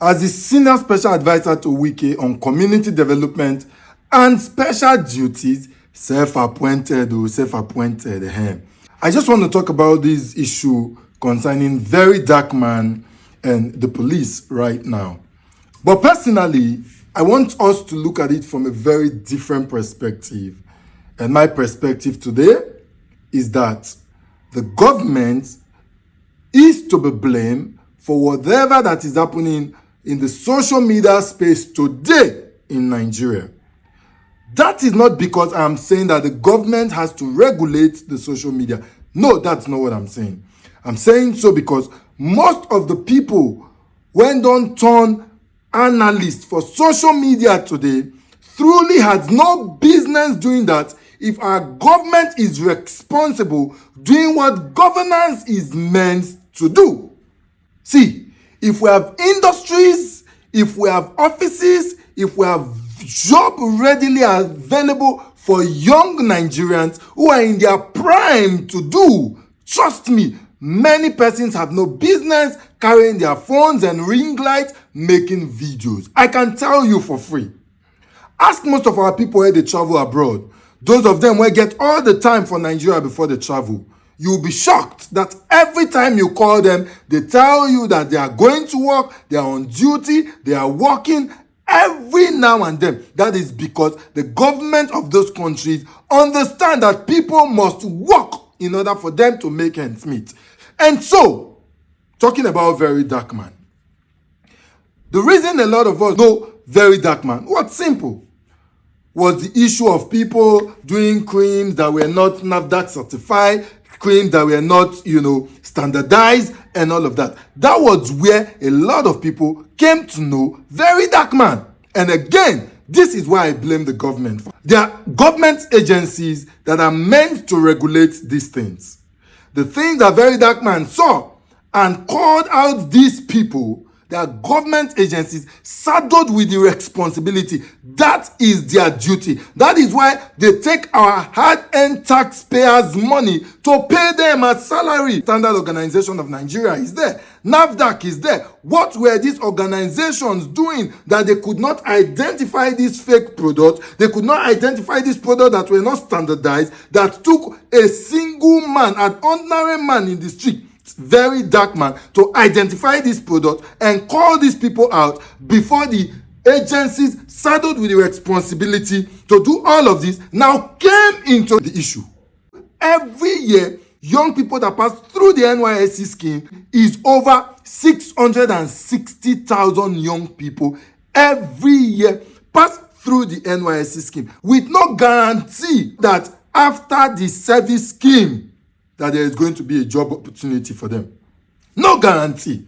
as the Senior Special Advisor to Wike on Community Development and Special Duties, self-appointed. I just want to talk about this issue concerning Very Dark Man and the police right now. But personally, I want us to look at it from a very different perspective. And my perspective today is that the government is to be blamed for whatever that is happening in the social media space today in Nigeria. That is not because I'm saying that the government has to regulate the social media. No, that's not what I'm saying. I'm saying so because most of the people, when don't turn analysts for social media today, truly has no business doing that if our government is responsible doing what governance is meant to do. See, if we have industries, if we have offices, if we have job readily available for young Nigerians who are in their prime to do, trust me, many persons have no business carrying their phones and ring lights making videos. I can tell you for free. Ask most of our people where they travel abroad. Those of them will get all the time for Nigeria before they travel. You'll be shocked that every time you call them, they tell you that they are going to work, they are on duty, they are working every now and then. That is because the government of those countries understand that people must work in order for them to make ends meet. And so, talking about Very Dark Man, the reason a lot of us know Very Dark Man was simple. Was the issue of people doing creams that were not NAFDAC certified, creams that were not, standardized and all of that. That was where a lot of people came to know Very Dark Man. And again, this is why I blame the government. There are government agencies that are meant to regulate these things. The things that Very Dark Man saw and called out these people, there are government agencies saddled with the responsibility. That is their duty. That is why they take our hard-earned taxpayers' money to pay them a salary. Standard Organization of Nigeria is there. NAFDAC is there. What were these organizations doing that they could not identify these fake products? They could not identify these products that were not standardized, that took a single man, an ordinary man in the street, Very Dark Man, to identify this product and call these people out before the agencies saddled with the responsibility to do all of this now came into the issue. Every year, young people that pass through the NYSC scheme is over 660,000 young people every year pass through the NYSC scheme with no guarantee that after the service scheme that there is going to be a job opportunity for them. No guarantee.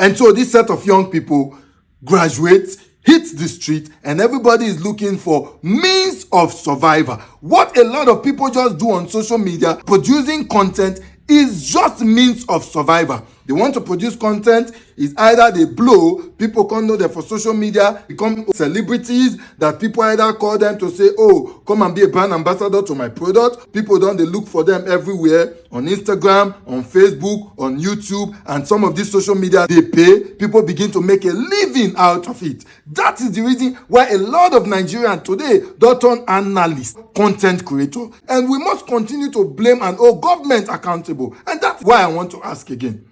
And so this set of young people graduates, hits the street, and everybody is looking for means of survival. What a lot of people just do on social media, producing content, is just means of survival. They want to produce content, is either they blow, people can't know them for social media, become celebrities that people either call them to say, oh, come and be a brand ambassador to my product. People don't, they look for them everywhere, on Instagram, on Facebook, on YouTube, and some of these social media, they pay. People begin to make a living out of it. That is the reason why a lot of Nigerians today don't turn analysts, content creator, and we must continue to blame and hold government accountable. And that's why I want to ask again.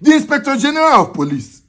The Inspector General of Police,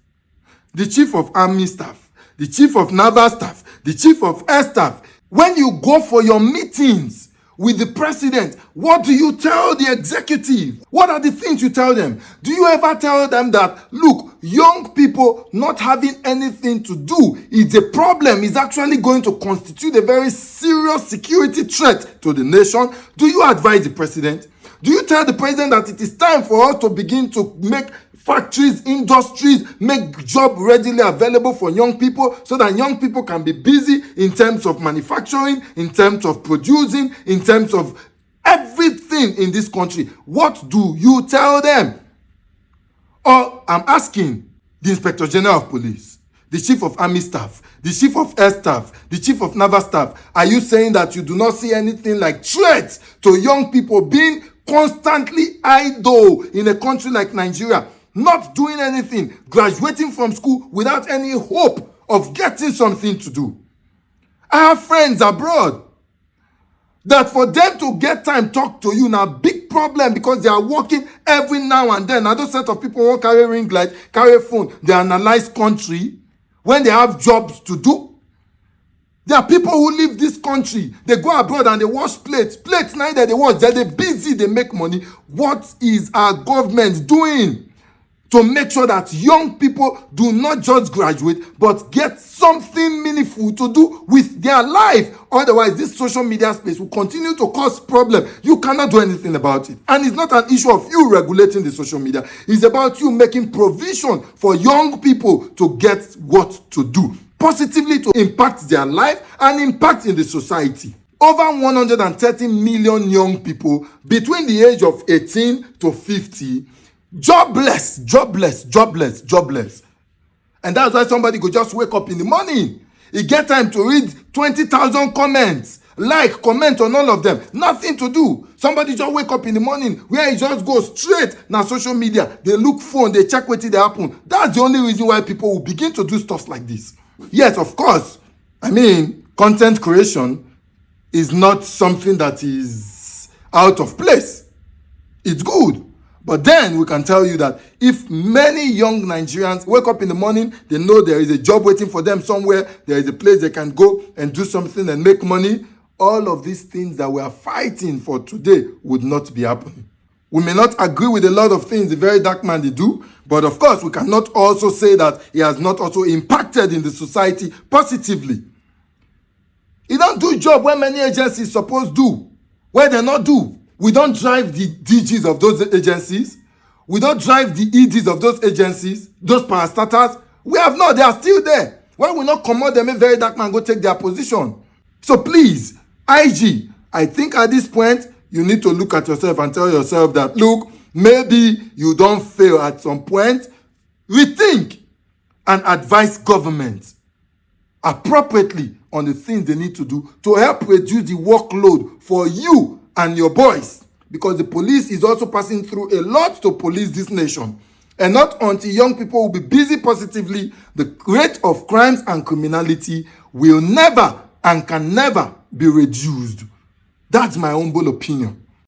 the Chief of Army Staff, the Chief of Naval Staff, the Chief of Air Staff, when you go for your meetings with the President, what do you tell the executive? What are the things you tell them? Do you ever tell them that, look, young people not having anything to do is a problem, is actually going to constitute a very serious security threat to the nation? Do you advise the President? Do you tell the President that it is time for us to begin to make factories, industries, make job readily available for young people so that young people can be busy in terms of manufacturing, in terms of producing, in terms of everything in this country? What do you tell them? Or I'm asking the Inspector General of Police, the Chief of Army Staff, the Chief of Air Staff, the Chief of Naval Staff, are you saying that you do not see anything like threats to young people being constantly idle in a country like Nigeria? not doing anything, graduating from school without any hope of getting something to do. I have friends abroad that for them to get time talk to you now big problem because they are working every now and then. Now those set of people won't carry ring light, carry phone, they analyze country when they have jobs to do. There are people who leave this country, they go abroad and they wash plates. Plates neither they wash, they're busy, they make money. What is our government doing to make sure that young people do not just graduate but get something meaningful to do with their life? Otherwise, this social media space will continue to cause problems. You cannot do anything about it. And it's not an issue of you regulating the social media. It's about you making provision for young people to get what to do, positively to impact their life and impact in the society. Over 130 million young people between the age of 18 to 50 jobless. And that's why somebody go just wake up in the morning. He get time to read 20,000 comments, comment on all of them. Nothing to do. Somebody just wake up in the morning where he just goes straight na social media. They look phone, they check wetin dey happen. That's the only reason why people will begin to do stuff like this. Yes, of course. Content creation is not something that is out of place. It's good. But then we can tell you that if many young Nigerians wake up in the morning, they know there is a job waiting for them somewhere, there is a place they can go and do something and make money, all of these things that we are fighting for today would not be happening. We may not agree with a lot of things the very dark man they do, but of course we cannot also say that he has not also impacted in the society positively. He don't do job where many agencies supposed to do, where they not do. We don't drive the DGs of those agencies. We don't drive the EDs of those agencies, those parastatals. We have not. They are still there. Why we not commode them, a very dark man go take their position? So please, IG, I think at this point, you need to look at yourself and tell yourself that, look, maybe you don't fail at some point. Rethink and advise government appropriately on the things they need to do to help reduce the workload for you and your boys, because the police is also passing through a lot to police this nation. And not until young people will be busy positively, the rate of crimes and criminality will never and can never be reduced. That's my humble opinion.